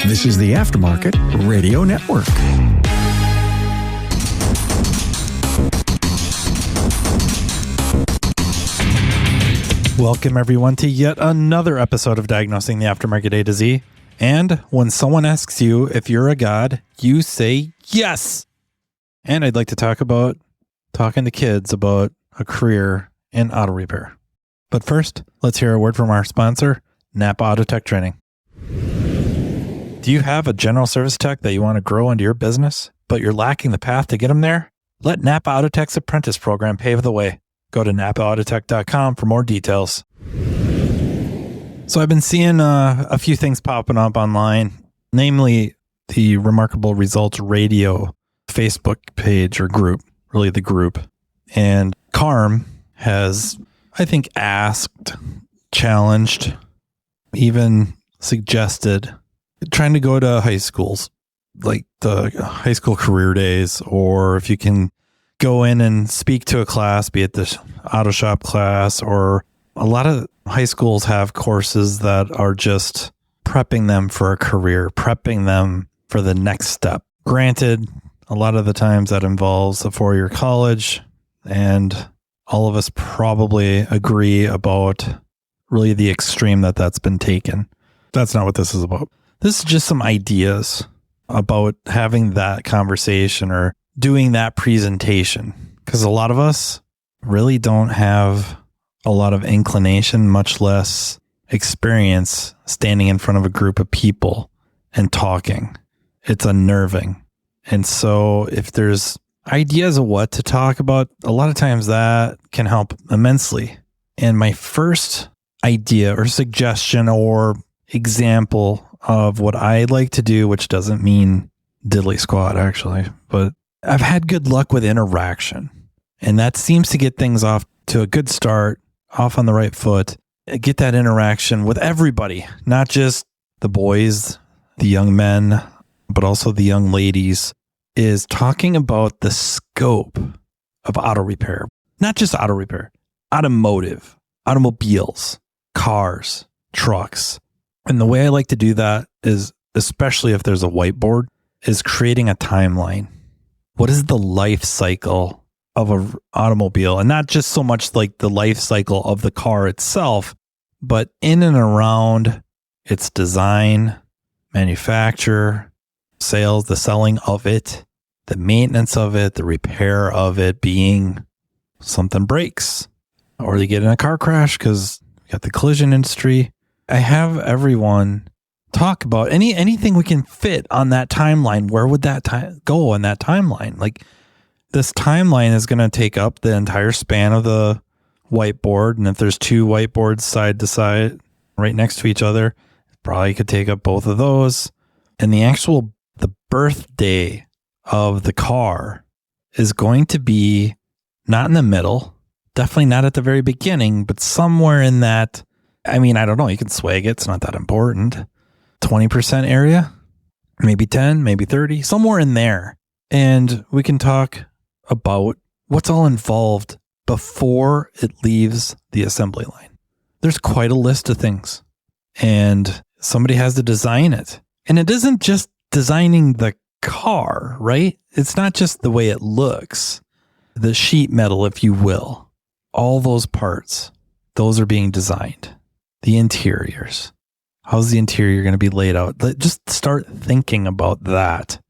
This is the Aftermarket Radio Network. Welcome, everyone, to yet another episode of Diagnosing the Aftermarket A to Z. And when someone asks you if you're a god, you say yes. And I'd like to talk about talking to kids about a career in auto repair. But first, let's hear a word from our sponsor, Napa Auto Tech Training. Do you have a general service tech that you want to grow into your business, but you're lacking the path to get them there? Let Napa Auto Tech's apprentice program pave the way. Go to napaautotech.com for more details. So I've been seeing a few things popping up online, namely the Remarkable Results Radio Facebook page or group, really the group. And Carm has, I think, asked, challenged, even suggested trying to go to high schools, like the high school career days, or if you can go in and speak to a class, be it the auto shop class, or a lot of high schools have courses that are just prepping them for a career, prepping them for the next step. Granted, a lot of the times that involves a 4-year college, and all of us probably agree about really the extreme that that's been taken. That's not what this is about. This is just some ideas about having that conversation or doing that presentation, because a lot of us really don't have a lot of inclination, much less experience standing in front of a group of people and talking. It's unnerving. And so if there's ideas of what to talk about, a lot of times that can help immensely. And my first idea or suggestion or example of what I like to do, which doesn't mean diddly squat actually, but I've had good luck with interaction, and that seems to get things off to a good start, off on the right foot, get that interaction with everybody, not just the boys, the young men, but also the young ladies, is talking about the scope of auto repair, not just auto repair, automotive, automobiles, cars, trucks. And the way I like to do that is, especially if there's a whiteboard, is creating a timeline. What is the life cycle of an automobile? And not just so much like the life cycle of the car itself, but in and around its design, manufacture, sales, the selling of it, the maintenance of it, the repair of it, being something breaks or they get in a car crash because we got the collision industry. I have everyone talk about anything we can fit on that timeline. Where would that go on that timeline? Like, this timeline is going to take up the entire span of the whiteboard. And if there's 2 whiteboards side to side right next to each other, probably could take up both of those. And the birthday of the car is going to be not in the middle, definitely not at the very beginning, but somewhere in that. I mean, I don't know. You can swag it. It's not that important. 20% area, maybe 10, maybe 30, somewhere in there. And we can talk about what's all involved before it leaves the assembly line. There's quite a list of things, and somebody has to design it. And it isn't just designing the car, right? It's not just the way it looks, the sheet metal, if you will, all those parts, those are being designed. The interiors. How's the interior going to be laid out? Just start thinking about that.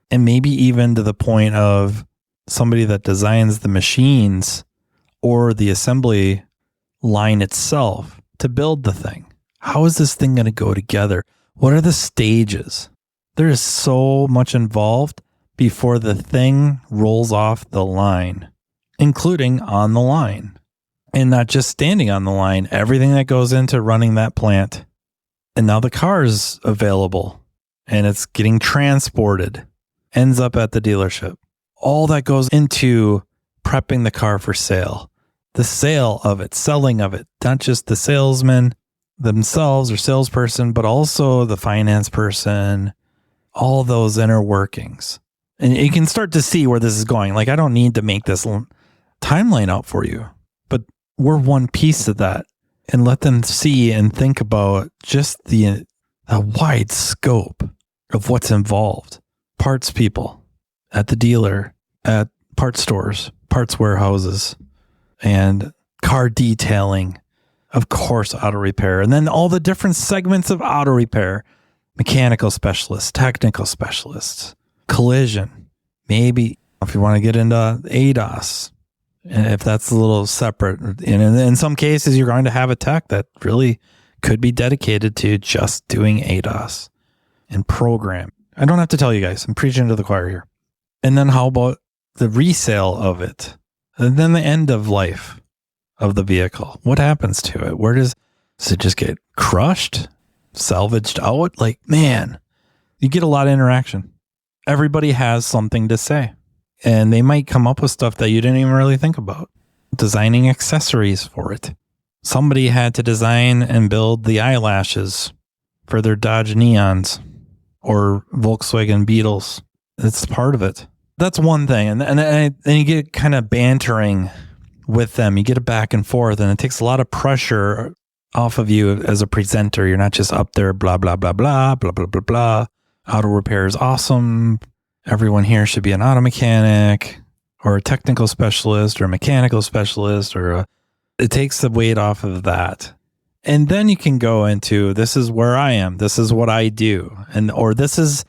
And maybe even to the point of somebody that designs the machines or the assembly line itself to build the thing. How is this thing going to go together? What are the stages? There is so much involved before the thing rolls off the line, including on the line. And not just standing on the line, everything that goes into running that plant. And now the car is available and it's getting transported, ends up at the dealership. All that goes into prepping the car for sale, the sale of it, selling of it, not just the salesman themselves or salesperson, but also the finance person, all those inner workings. And you can start to see where this is going. Like, I don't need to make this timeline out for you, but we're one piece of that, and let them see and think about just the wide scope of what's involved. Parts people at the dealer, at parts stores, parts warehouses, and car detailing. Of course, auto repair. And then all the different segments of auto repair. Mechanical specialists, technical specialists, collision. Maybe if you want to get into ADAS, and if that's a little separate. And in some cases, you're going to have a tech that really could be dedicated to just doing ADAS and program. I don't have to tell you guys. I'm preaching to the choir here. And then how about the resale of it? And then the end of life of the vehicle. What happens to it? Does it just get crushed, salvaged out? Like, man, you get a lot of interaction. Everybody has something to say, and they might come up with stuff that you didn't even really think about. Designing accessories for it. Somebody had to design and build the eyelashes for their Dodge Neons or Volkswagen Beetles. It's part of it. That's one thing. And then you get kind of bantering with them. You get a back and forth, and it takes a lot of pressure off of you as a presenter. You're not just up there, blah, blah, blah, blah, blah, blah, blah, blah. Auto repair is awesome. Everyone here should be an auto mechanic or a technical specialist or a mechanical specialist, it takes the weight off of that. And then you can go into, this is where I am. This is what I do. Or this is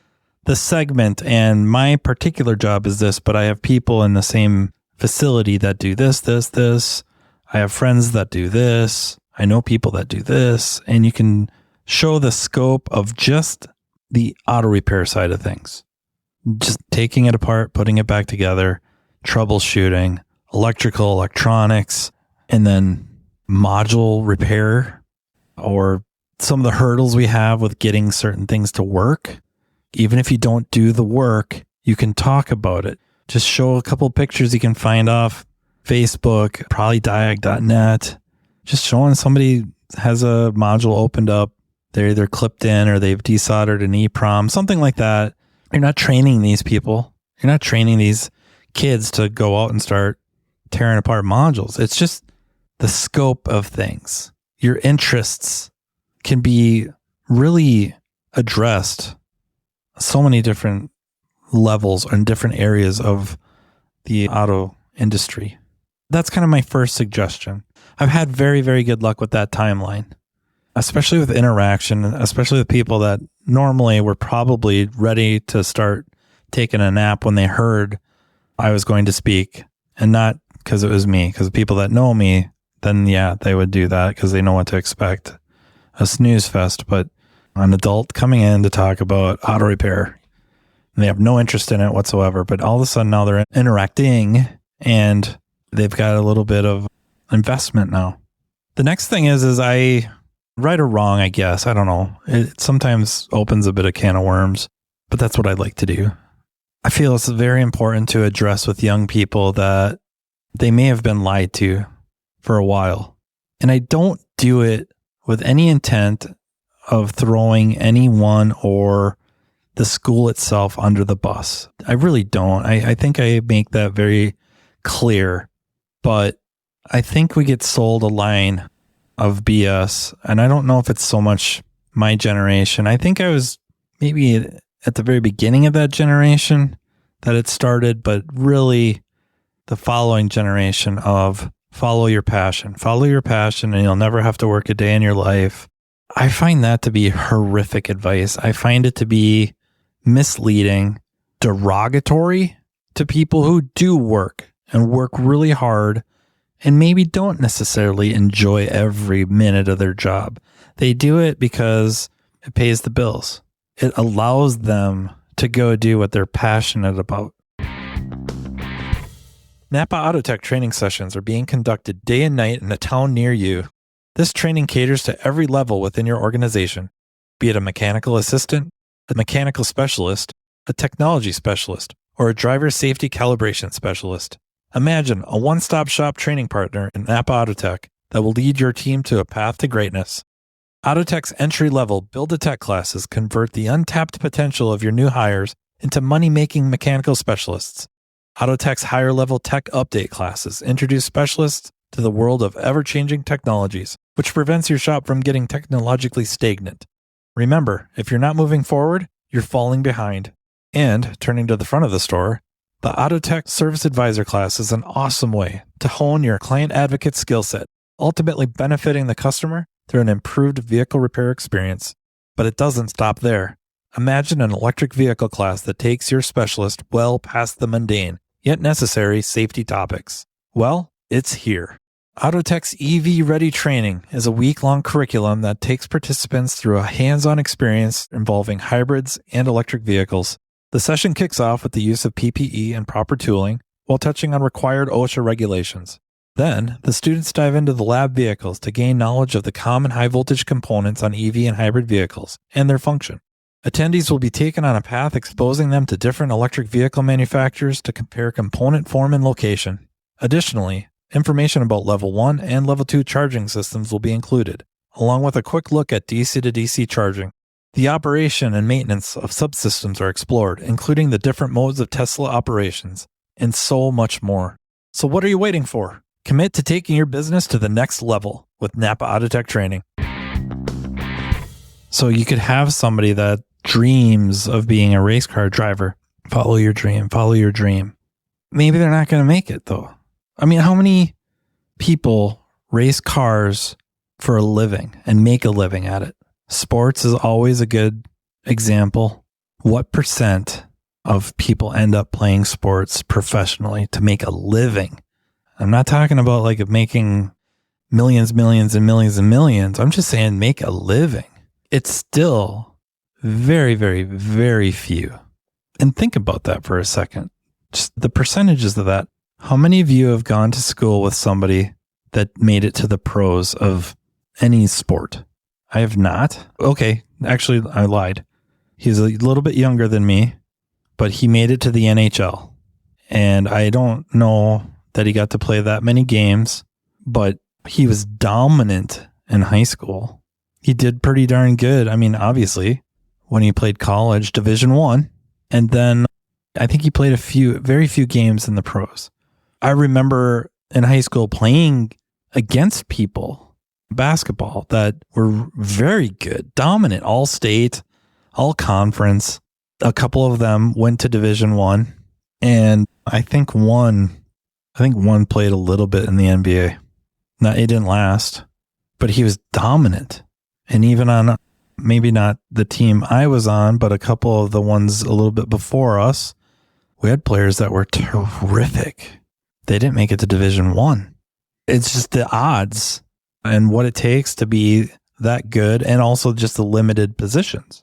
the segment, and my particular job is this, but I have people in the same facility that do this. I have friends that do this. I know people that do this. And you can show the scope of just the auto repair side of things. Just taking it apart, putting it back together, troubleshooting, electrical, electronics, and then module repair, or some of the hurdles we have with getting certain things to work. Even if you don't do the work, you can talk about it. Just show a couple pictures you can find off Facebook, probably diag.net. Just showing somebody has a module opened up. They're either clipped in or they've desoldered an EEPROM, something like that. You're not training these people. You're not training these kids to go out and start tearing apart modules. It's just the scope of things. Your interests can be really addressed so many different levels and different areas of the auto industry. That's kind of my first suggestion. I've had very, very good luck with that timeline, especially with interaction, especially with people that normally were probably ready to start taking a nap when they heard I was going to speak, and not because it was me, because people that know me, then yeah, they would do that because they know what to expect. A snooze fest, but an adult coming in to talk about auto repair, and they have no interest in it whatsoever, but all of a sudden now they're interacting and they've got a little bit of investment now. The next thing is I, right or wrong, I guess, I don't know. It sometimes opens a bit of can of worms, but that's what I'd like to do. I feel it's very important to address with young people that they may have been lied to for a while. And I don't do it with any intent of throwing anyone or the school itself under the bus. I really don't. I think I make that very clear, but I think we get sold a line of BS, and I don't know if it's so much my generation. I think I was maybe at the very beginning of that generation that it started, but really the following generation of follow your passion, and you'll never have to work a day in your life. I find that to be horrific advice. I find it to be misleading, derogatory to people who do work and work really hard and maybe don't necessarily enjoy every minute of their job. They do it because it pays the bills. It allows them to go do what they're passionate about. Napa Autotech training sessions are being conducted day and night in a town near you. This training caters to every level within your organization, be it a mechanical assistant, a mechanical specialist, a technology specialist, or a driver safety calibration specialist. Imagine a one-stop shop training partner in Napa Autotech that will lead your team to a path to greatness. Autotech's entry-level Build-A-Tech classes convert the untapped potential of your new hires into money-making mechanical specialists. Autotech's higher-level tech update classes introduce specialists to the world of ever-changing technologies, which prevents your shop from getting technologically stagnant. Remember, if you're not moving forward, you're falling behind. And turning to the front of the store, the AutoTech Service Advisor class is an awesome way to hone your client advocate skill set, ultimately benefiting the customer through an improved vehicle repair experience. But it doesn't stop there. Imagine an electric vehicle class that takes your specialist well past the mundane, yet necessary safety topics. Well, it's here. AutoTech's EV Ready training is a week-long curriculum that takes participants through a hands-on experience involving hybrids and electric vehicles. The session kicks off with the use of PPE and proper tooling while touching on required OSHA regulations. Then, the students dive into the lab vehicles to gain knowledge of the common high-voltage components on EV and hybrid vehicles and their function. Attendees will be taken on a path exposing them to different electric vehicle manufacturers to compare component form and location. Additionally, information about Level 1 and Level 2 charging systems will be included, along with a quick look at DC to DC charging. The operation and maintenance of subsystems are explored, including the different modes of Tesla operations, and so much more. So what are you waiting for? Commit to taking your business to the next level with Napa AutoTech training. So you could have somebody that dreams of being a race car driver. Follow your dream, follow your dream. Maybe they're not going to make it though. I mean, how many people race cars for a living and make a living at it? Sports is always a good example. What percent of people end up playing sports professionally to make a living? I'm not talking about like making millions and millions. I'm just saying make a living. It's still very, very, very few. And think about that for a second. Just the percentages of that. How many of you have gone to school with somebody that made it to the pros of any sport? I have not. Okay, actually, I lied. He's a little bit younger than me, but he made it to the NHL. And I don't know that he got to play that many games, but he was dominant in high school. He did pretty darn good. I mean, obviously, when he played college, Division I, and then I think he played very few games in the pros. I remember in high school playing against people, basketball, that were very good, dominant, all state, all conference. A couple of them went to Division I, and I think one played a little bit in the NBA. Now, it didn't last, but he was dominant. And even on maybe not the team I was on, but a couple of the ones a little bit before us, we had players that were terrific. They didn't make it to Division I. It's just the odds and what it takes to be that good, and also just the limited positions.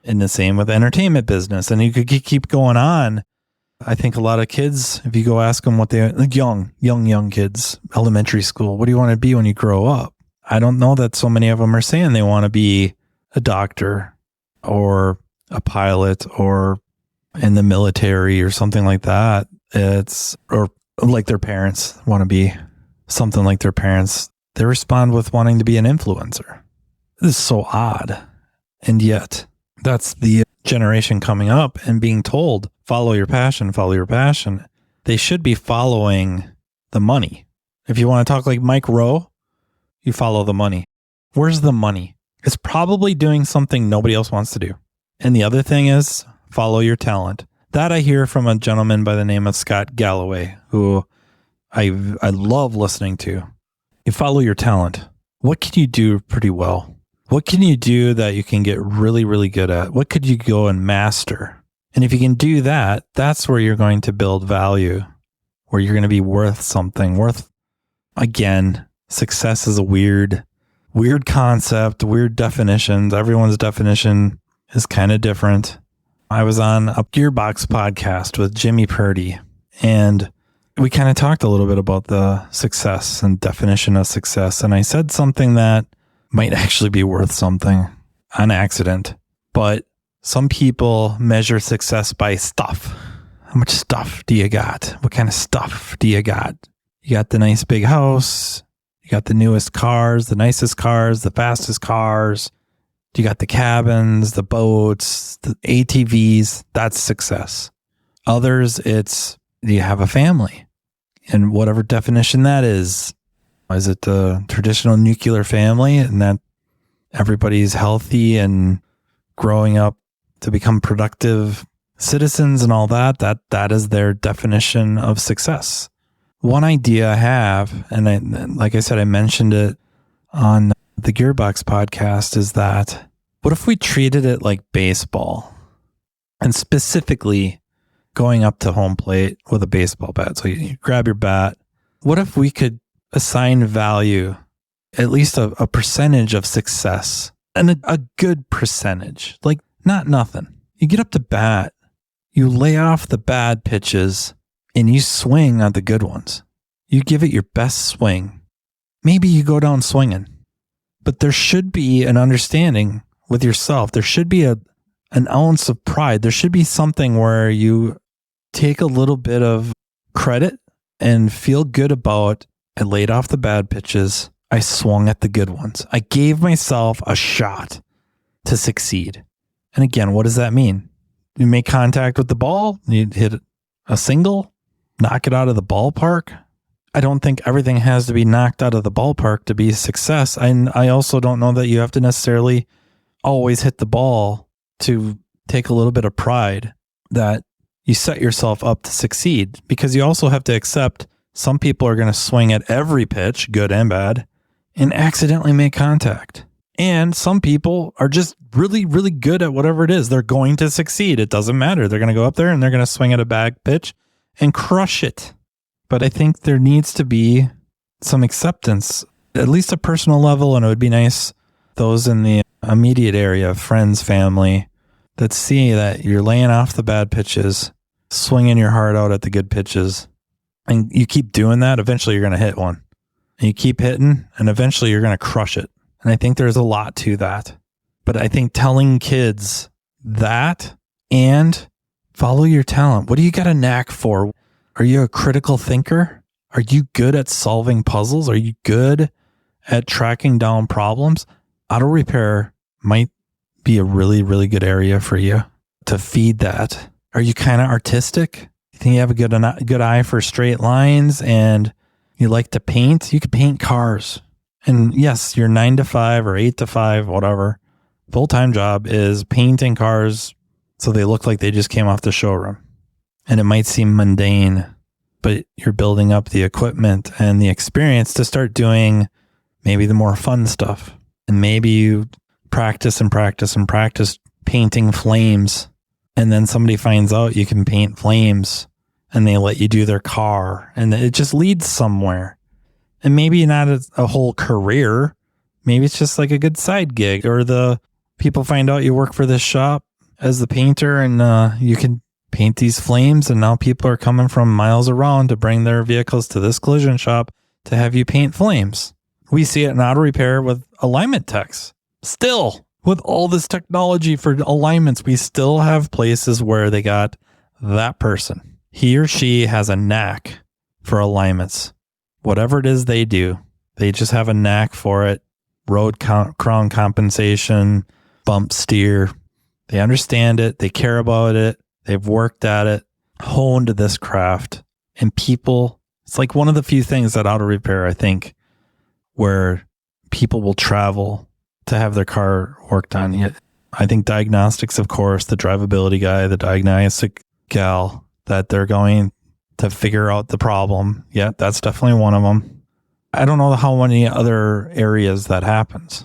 And the same with entertainment business. And you could keep going on. I think a lot of kids, if you go ask them what they, like young kids, elementary school, what do you want to be when you grow up? I don't know that so many of them are saying they want to be a doctor or a pilot or in the military or something like that. Or like their parents want to be something like their parents. They respond with wanting to be an influencer. This is so odd. And yet that's the generation coming up and being told, follow your passion, follow your passion. They should be following the money. If you want to talk like Mike Rowe, you follow the money. Where's the money? It's probably doing something nobody else wants to do. And the other thing is follow your talent. That I hear from a gentleman by the name of Scott Galloway, who I love listening to. You follow your talent. What can you do pretty well? What can you do that you can get really, really good at? What could you go and master? And if you can do that, that's where you're going to build value, where you're going to be worth something. Again, success is a weird concept, weird definitions. Everyone's definition is kind of different. I was on a Gearbox podcast with Jimmy Purdy, and we kind of talked a little bit about the success and definition of success. And I said something that might actually be worth something on accident, but some people measure success by stuff. How much stuff do you got? What kind of stuff do you got? You got the nice big house. You got the newest cars, the nicest cars, the fastest cars. You got the cabins, the boats, the ATVs. That's success. Others, it's, do you have a family? And whatever definition that is. Is it the traditional nuclear family and that everybody's healthy and growing up to become productive citizens and all that, that is their definition of success. One idea I have, and like I said, I mentioned it on the Gearbox podcast, is that what if we treated it like baseball, and specifically going up to home plate with a baseball bat? So you grab your bat. What if we could assign value, at least a percentage of success, and a good percentage, like not nothing. You get up to bat, you lay off the bad pitches, and you swing on the good ones. You give it your best swing. Maybe you go down swinging, but there should be an understanding with yourself. There should be an ounce of pride. There should be something where you take a little bit of credit and feel good about, I laid off the bad pitches. I swung at the good ones. I gave myself a shot to succeed. And again, what does that mean? You make contact with the ball, you hit a single, knock it out of the ballpark. I don't think everything has to be knocked out of the ballpark to be a success. I also don't know that you have to necessarily always hit the ball to take a little bit of pride that you set yourself up to succeed, because you also have to accept some people are going to swing at every pitch, good and bad, and accidentally make contact. And some people are just really, really good at whatever it is. They're going to succeed. It doesn't matter. They're going to go up there and they're going to swing at a bad pitch and crush it. But I think there needs to be some acceptance, at least a personal level, and it would be nice those in the immediate area, friends, family, that see that you're laying off the bad pitches, swinging your heart out at the good pitches, and you keep doing that, eventually you're going to hit one. And you keep hitting, and eventually you're going to crush it. And I think there's a lot to that. But I think telling kids that and follow your talent. What do you got a knack for? Are you a critical thinker? Are you good at solving puzzles? Are you good at tracking down problems? Auto repair might be a really, really good area for you to feed that. Are you kind of artistic? You think you have a good eye for straight lines and you like to paint? You could paint cars. And yes, your 9 to 5 or 8 to 5, whatever, full-time job is painting cars so they look like they just came off the showroom. And it might seem mundane, but you're building up the equipment and the experience to start doing maybe the more fun stuff. And maybe you practice and practice and practice painting flames. And then somebody finds out you can paint flames and they let you do their car. And it just leads somewhere. And maybe not a whole career. Maybe it's just like a good side gig, or the people find out you work for this shop as the painter and you can paint these flames. And now people are coming from miles around to bring their vehicles to this collision shop to have you paint flames. We see it in auto repair with alignment techs. Still, with all this technology for alignments, we still have places where they got that person. He or she has a knack for alignments. Whatever it is they do, they just have a knack for it. Road crown compensation, bump steer. They understand it. They care about it. They've worked at it, honed this craft. And people, it's like one of the few things that auto repair, I think, where people will travel to have their car worked on. I think diagnostics, of course, the drivability guy, the diagnostic gal, that they're going to figure out the problem. Yeah, that's definitely one of them. I don't know how many other areas that happens.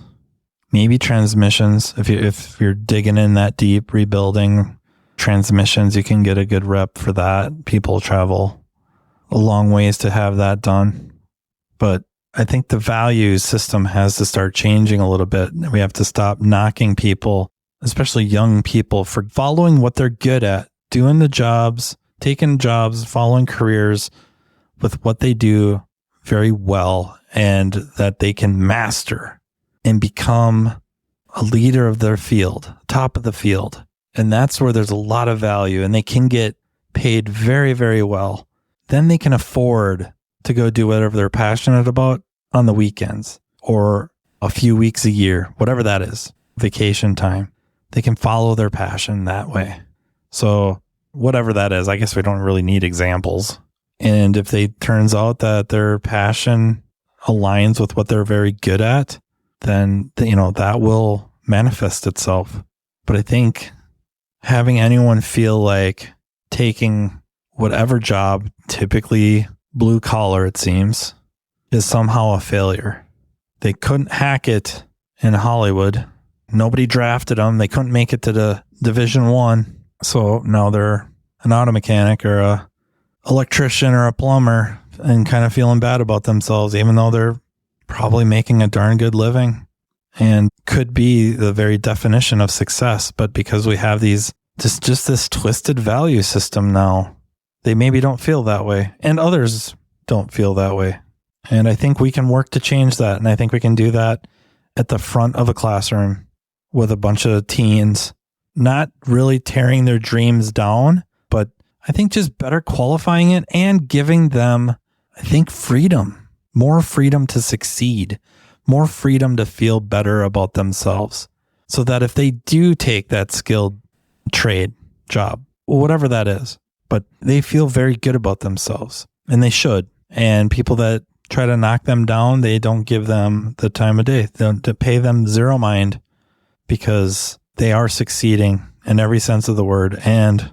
Maybe transmissions. If you're digging in that deep, rebuilding transmissions, you can get a good rep for that. People travel a long ways to have that done. But I think the value system has to start changing a little bit. We have to stop knocking people, especially young people, for following what they're good at, doing the jobs, taking jobs, following careers with what they do very well and that they can master and become a leader of their field, top of the field. And that's where there's a lot of value, and they can get paid very, very well. Then they can afford to go do whatever they're passionate about on the weekends or a few weeks a year, whatever that is, vacation time. They can follow their passion that way. So whatever that is, I guess we don't really need examples. And if it turns out that their passion aligns with what they're very good at, then, that will manifest itself. But I think having anyone feel like taking whatever job, typically blue collar, it seems, is somehow a failure. They couldn't hack it in Hollywood. Nobody drafted them. They couldn't make it to the Division I. So now they're an auto mechanic or a electrician or a plumber and kind of feeling bad about themselves, even though they're probably making a darn good living and could be the very definition of success. But because we have these, just this twisted value system now, they maybe don't feel that way, and others don't feel that way. And I think we can work to change that. And I think we can do that at the front of a classroom with a bunch of teens, not really tearing their dreams down, but I think just better qualifying it and giving them, I think, freedom, more freedom to succeed, more freedom to feel better about themselves, so that if they do take that skilled trade job, whatever that is, but they feel very good about themselves, and they should. And people that try to knock them down, they don't give them the time of day. They don't pay them zero mind, because they are succeeding in every sense of the word. And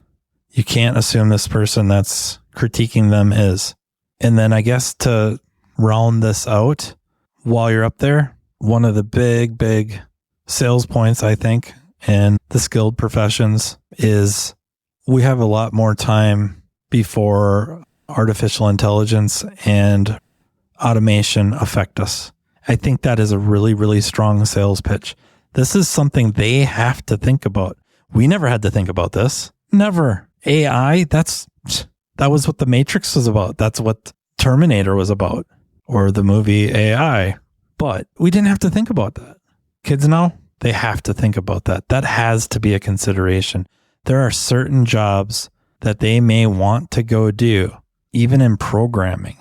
you can't assume this person that's critiquing them is. And then I guess to round this out, while you're up there, one of the big sales points, I think, in the skilled professions is we have a lot more time before artificial intelligence and automation affect us. I think that is a really, really strong sales pitch. This is something they have to think about. We never had to think about this. Never. AI, that was what the Matrix was about. That's what Terminator was about, or the movie AI. But we didn't have to think about that. Kids now, they have to think about that. That has to be a consideration. There are certain jobs that they may want to go do, even in programming,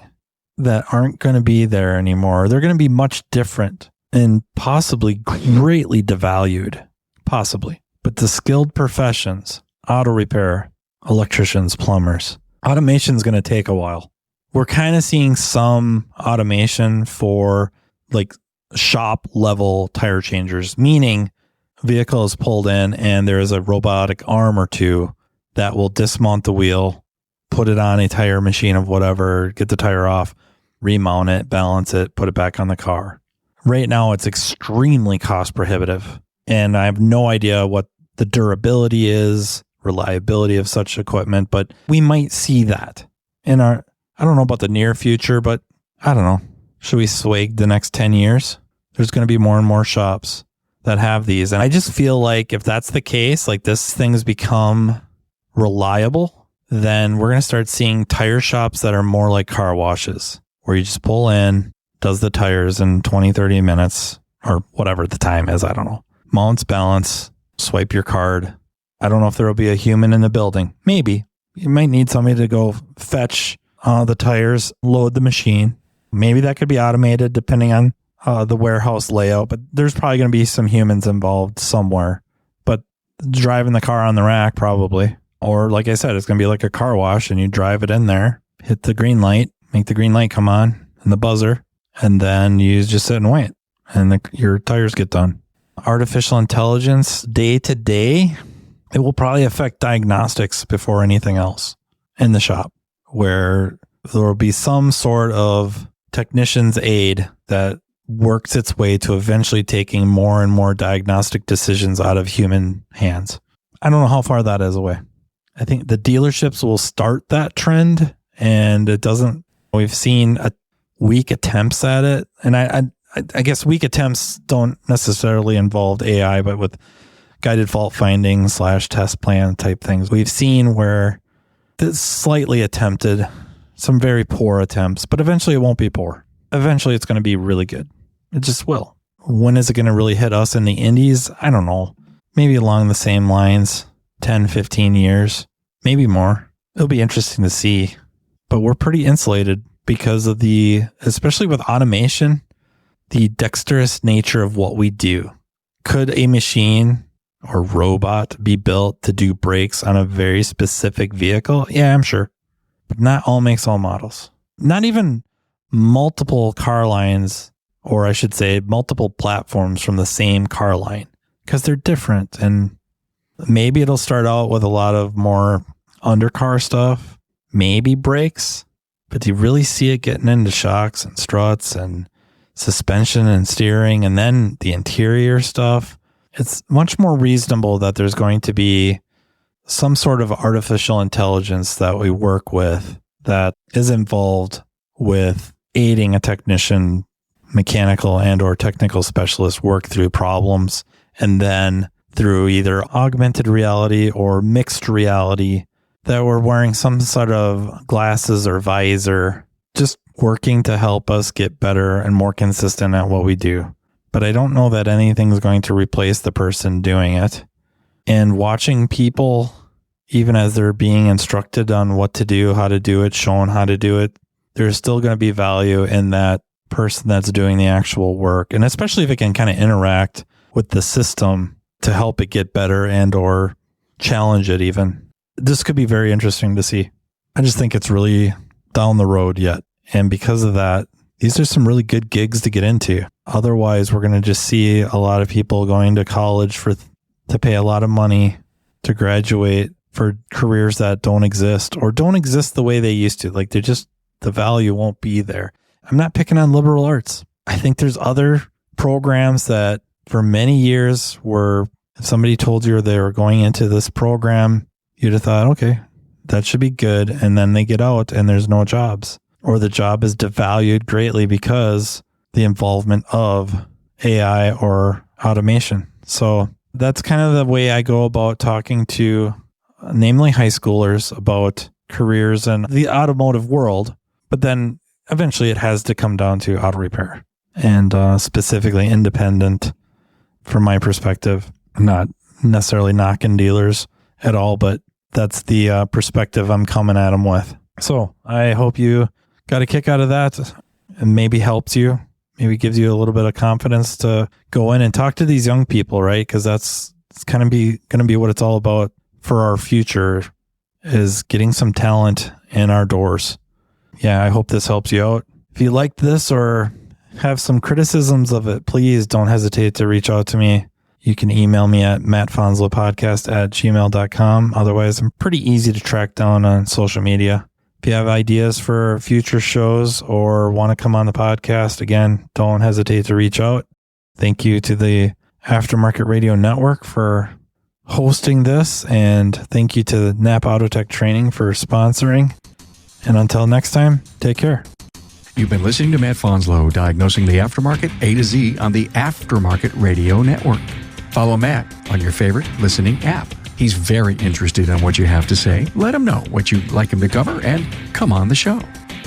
that aren't going to be there anymore. They're going to be much different and possibly greatly devalued, possibly. But the skilled professions, auto repair, electricians, plumbers, automation is going to take a while. We're kind of seeing some automation for like shop level tire changers, meaning vehicle is pulled in and there is a robotic arm or two that will dismount the wheel, put it on a tire machine of whatever, get the tire off, remount it, balance it, put it back on the car. Right now, it's extremely cost prohibitive, and I have no idea what the durability is, reliability of such equipment, but we might see that in I don't know about the near future, but I don't know. Should we swag the next 10 years? There's going to be more and more shops that have these. And I just feel like if that's the case, like this thing's become reliable, then we're going to start seeing tire shops that are more like car washes, where you just pull in, does the tires in 20, 30 minutes or whatever the time is. I don't know. Mounts, balance, swipe your card. I don't know if there will be a human in the building. Maybe. You might need somebody to go fetch the tires, load the machine. Maybe that could be automated depending on the warehouse layout, but there's probably going to be some humans involved somewhere. But driving the car on the rack, probably. Or like I said, it's going to be like a car wash and you drive it in there, hit the green light, make the green light come on and the buzzer, and then you just sit and wait and your tires get done. Artificial intelligence day to day, it will probably affect diagnostics before anything else in the shop, where there will be some sort of technician's aid that works its way to eventually taking more and more diagnostic decisions out of human hands. I don't know how far that is away. I think the dealerships will start that trend, and it doesn't. We've seen weak attempts at it, and I guess weak attempts don't necessarily involve AI, but with guided fault finding / test plan type things, we've seen where it's slightly attempted, some very poor attempts, but eventually it won't be poor. Eventually it's going to be really good. It just will. When is it going to really hit us in the indies? I don't know. Maybe along the same lines, 10, 15 years, maybe more. It'll be interesting to see, but we're pretty insulated because of especially with automation, the dexterous nature of what we do. Could a machine or robot be built to do brakes on a very specific vehicle? Yeah, I'm sure. But not all makes all models. Not even multiple car lines, or I should say multiple platforms from the same car line, because they're different. And Maybe it'll start out with a lot of more undercar stuff, maybe brakes, but do you really see it getting into shocks and struts and suspension and steering and then the interior stuff? It's much more reasonable that there's going to be some sort of artificial intelligence that we work with that is involved with aiding a technician, mechanical and or technical specialist work through problems, and then through either augmented reality or mixed reality that we're wearing some sort of glasses or visor, just working to help us get better and more consistent at what we do. But I don't know that anything's going to replace the person doing it. And watching people, even as they're being instructed on what to do, how to do it, shown how to do it, there's still going to be value in that person that's doing the actual work. And especially if it can kind of interact with the system to help it get better and or challenge it even. This could be very interesting to see. I just think it's really down the road yet. And because of that, these are some really good gigs to get into. Otherwise, we're going to just see a lot of people going to college to pay a lot of money to graduate for careers that don't exist or don't exist the way they used to. Like the value won't be there. I'm not picking on liberal arts. I think there's other programs that for many years were, if somebody told you they were going into this program, you'd have thought, okay, that should be good. And then they get out and there's no jobs, or the job is devalued greatly because the involvement of AI or automation. So that's kind of the way I go about talking to, namely high schoolers, about careers in the automotive world. But then eventually it has to come down to auto repair and specifically independent from my perspective. I'm not necessarily knocking dealers at all, but that's the perspective I'm coming at them with. So I hope you got a kick out of that and maybe helps you, maybe gives you a little bit of confidence to go in and talk to these young people, right? Because it's kind of going to be what it's all about for our future, is getting some talent in our doors. Yeah, I hope this helps you out. If you like this or have some criticisms of it, please don't hesitate to reach out to me. You can email me at mattfanslowpodcast@gmail.com. Otherwise, I'm pretty easy to track down on social media. If you have ideas for future shows or want to come on the podcast, again, don't hesitate to reach out. Thank you to the Aftermarket Radio Network for hosting this, and thank you to Napa Auto Tech Training for sponsoring. And until next time, take care. You've been listening to Matt Fanslow, diagnosing the aftermarket A to Z on the Aftermarket Radio Network. Follow Matt on your favorite listening app. He's very interested in what you have to say. Let him know what you'd like him to cover and come on the show.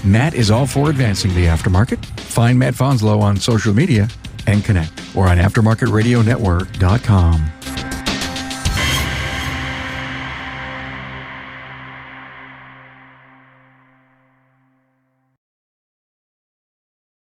Matt is all for advancing the aftermarket. Find Matt Fanslow on social media and connect or on aftermarketradionetwork.com.